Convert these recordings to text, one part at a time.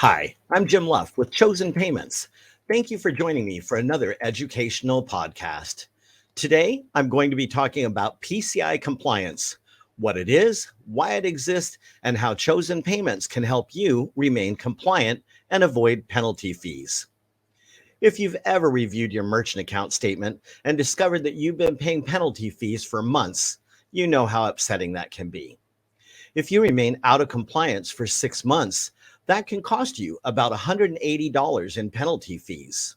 Hi, I'm Jim Luff with Chosen Payments. Thank you for joining me for another educational podcast. Today, I'm going to be talking about PCI compliance, what it is, why it exists, and how Chosen Payments can help you remain compliant and avoid penalty fees. If you've ever reviewed your merchant account statement and discovered that you've been paying penalty fees for months, you know how upsetting that can be. If you remain out of compliance for 6 months, that can cost you about $180 in penalty fees.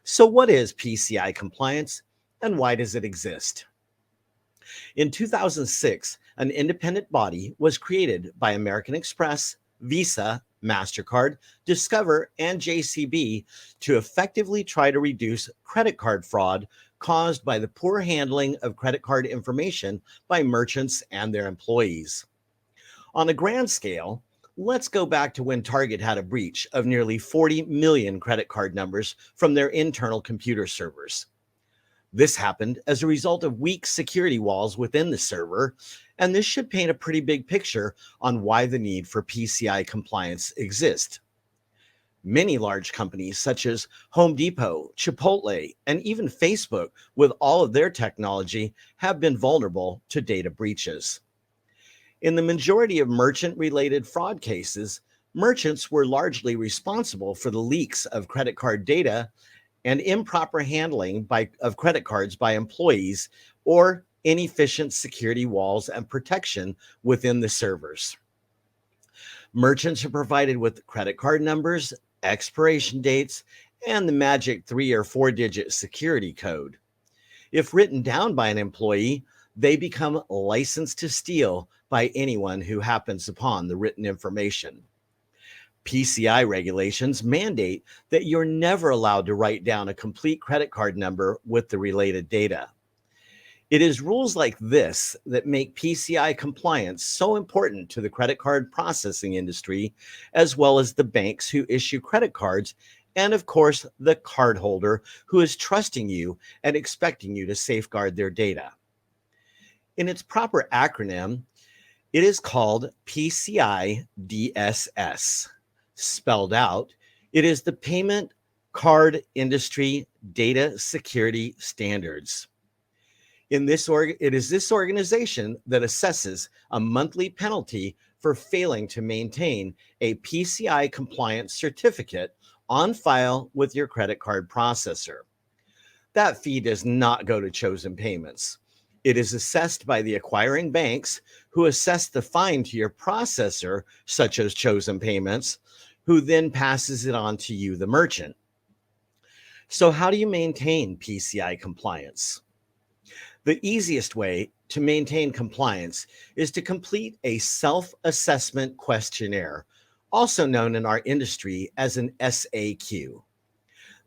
So, what is PCI compliance and why does it exist? In 2006, an independent body was created by American Express, Visa, MasterCard, Discover, and JCB to effectively try to reduce credit card fraud caused by the poor handling of credit card information by merchants and their employees. On a grand scale, let's go back to when Target had a breach of nearly 40 million credit card numbers from their internal computer servers. This happened as a result of weak security walls within the server, and this should paint a pretty big picture on why the need for PCI compliance exists. Many large companies such as Home Depot, Chipotle, and even Facebook, with all of their technology, have been vulnerable to data breaches. In the majority of merchant related fraud cases, merchants were largely responsible for the leaks of credit card data and improper handling of credit cards by employees or inefficient security walls and protection within the servers. Merchants are provided with credit card numbers, expiration dates, and the magic 3 or 4 digit security code. If written down by an employee, they become licensed to steal by anyone who happens upon the written information. PCI regulations mandate that you're never allowed to write down a complete credit card number with the related data. It is rules like this that make PCI compliance so important to the credit card processing industry, as well as the banks who issue credit cards, and of course, the cardholder who is trusting you and expecting you to safeguard their data. In its proper acronym, it is called PCI DSS. Spelled out, it is the Payment Card Industry Data Security Standards. It is this organization that assesses a monthly penalty for failing to maintain a PCI compliance certificate on file with your credit card processor. That fee does not go to Chosen Payments. It is assessed by the acquiring banks, who assess the fine to your processor, such as Chosen Payments, who then passes it on to you, the merchant. So, how do you maintain PCI compliance? The easiest way to maintain compliance is to complete a self assessment questionnaire, also known in our industry as an SAQ.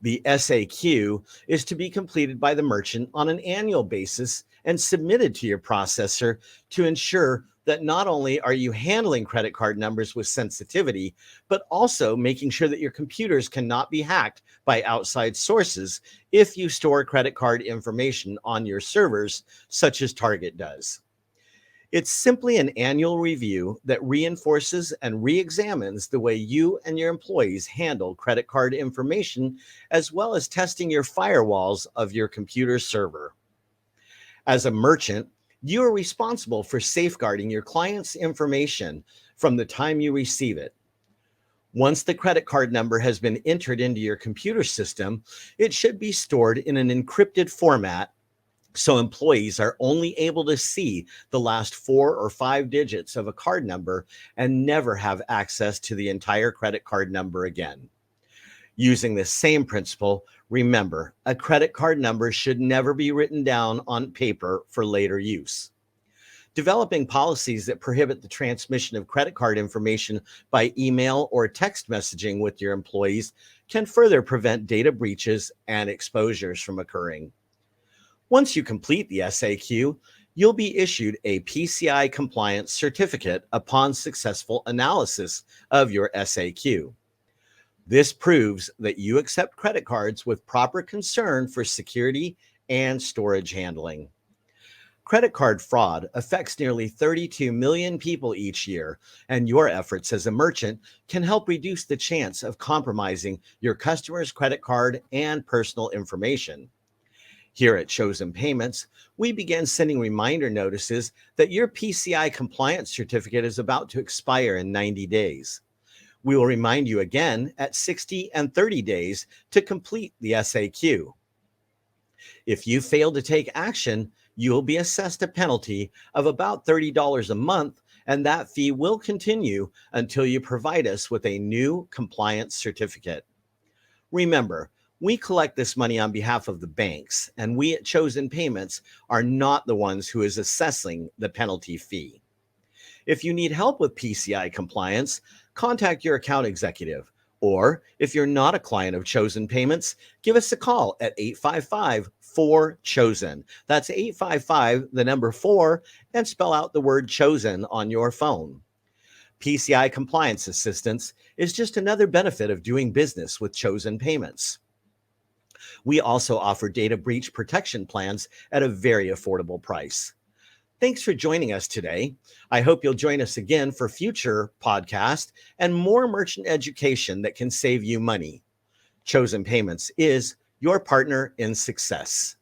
The SAQ is to be completed by the merchant on an annual basis and submitted to your processor to ensure that not only are you handling credit card numbers with sensitivity, but also making sure that your computers cannot be hacked by outside sources if you store credit card information on your servers, such as Target does. It's simply an annual review that reinforces and re-examines the way you and your employees handle credit card information, as well as testing your firewalls of your computer server. As a merchant, you are responsible for safeguarding your client's information from the time you receive it. Once the credit card number has been entered into your computer system, it should be stored in an encrypted format so employees are only able to see the last 4 or 5 digits of a card number and never have access to the entire credit card number again. Using this same principle, remember, a credit card number should never be written down on paper for later use. Developing policies that prohibit the transmission of credit card information by email or text messaging with your employees can further prevent data breaches and exposures from occurring. Once you complete the SAQ, you'll be issued a PCI compliance certificate upon successful analysis of your SAQ. This proves that you accept credit cards with proper concern for security and storage handling. Credit card fraud affects nearly 32 million people each year, and your efforts as a merchant can help reduce the chance of compromising your customer's credit card and personal information. Here at Chosen Payments, we begin sending reminder notices that your PCI compliance certificate is about to expire in 90 days. We will remind you again at 60 and 30 days to complete the SAQ. If you fail to take action, you will be assessed a penalty of about $30 a month, and that fee will continue until you provide us with a new compliance certificate. Remember, we collect this money on behalf of the banks, and we at Chosen Payments are not the ones who is assessing the penalty fee. If you need help with PCI compliance, contact your account executive. Or if you're not a client of Chosen Payments, give us a call at 855-4CHOSEN. That's 855, the number 4, and spell out the word chosen on your phone. PCI compliance assistance is just another benefit of doing business with Chosen Payments. We also offer data breach protection plans at a very affordable price. Thanks for joining us today. I hope you'll join us again for future podcasts and more merchant education that can save you money. Chosen Payments is your partner in success.